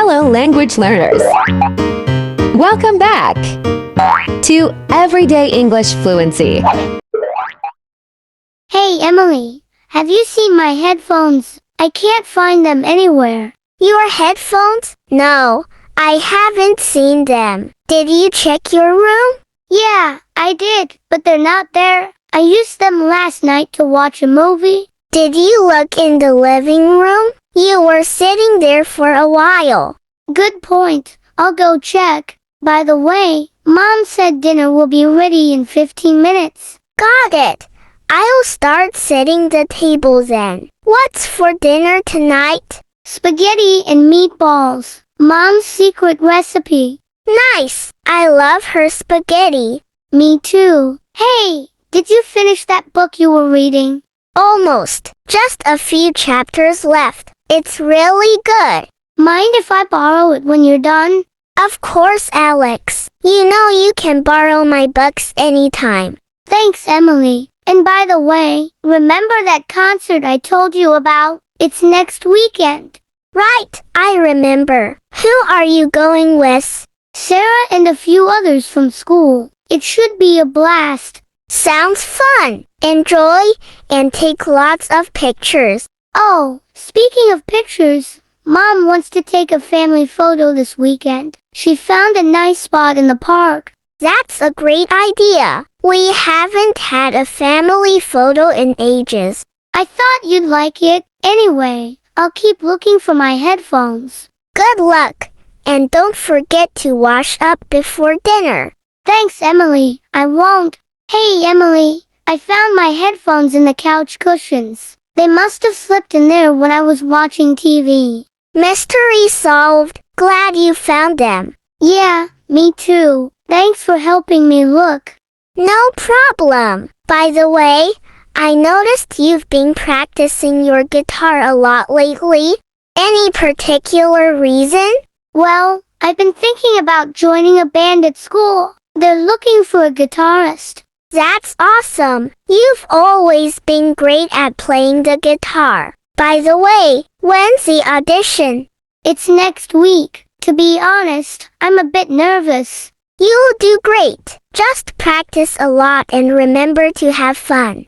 Hello, language learners! Welcome back to Everyday English Fluency. Hey, Emily, have you seen my headphones? I can't find them anywhere. Your headphones? No, I haven't seen them. Did you check your room? Yeah, I did, but they're not there. I used them last night to watch a movie. Did you look in the living room? You were sitting there for a while. Good point. I'll go check. By the way, Mom said dinner will be ready in 15 minutes. Got it. I'll start setting the table then. What's for dinner tonight? Spaghetti and meatballs. Mom's secret recipe. Nice. I love her spaghetti. Me too. Hey, did you finish that book you were reading? Almost. Just a few chapters left. It's really good. Mind if I borrow it when you're done? Of course, Alex. You know you can borrow my books anytime. Thanks, Emily. And by the way, remember that concert I told you about? It's next weekend. Right, I remember. Who are you going with? Sarah and a few others from school. It should be a blast. Sounds fun. Enjoy and take lots of pictures. Oh, speaking of pictures, Mom wants to take a family photo this weekend. She found a nice spot in the park. That's a great idea. We haven't had a family photo in ages. I thought you'd like it. Anyway, I'll keep looking for my headphones. Good luck. And don't forget to wash up before dinner. Thanks, Emily. I won't. Hey, Emily, I found my headphones in the couch cushions. They must have slipped in there when I was watching TV. Mystery solved. Glad you found them. Yeah, me too. Thanks for helping me look. No problem. By the way, I noticed you've been practicing your guitar a lot lately. Any particular reason? Well, I've been thinking about joining a band at school. They're looking for a guitarist. That's awesome. You've always been great at playing the guitar. By the way, when's the audition? It's next week. To be honest, I'm a bit nervous. You'll do great. Just practice a lot and remember to have fun.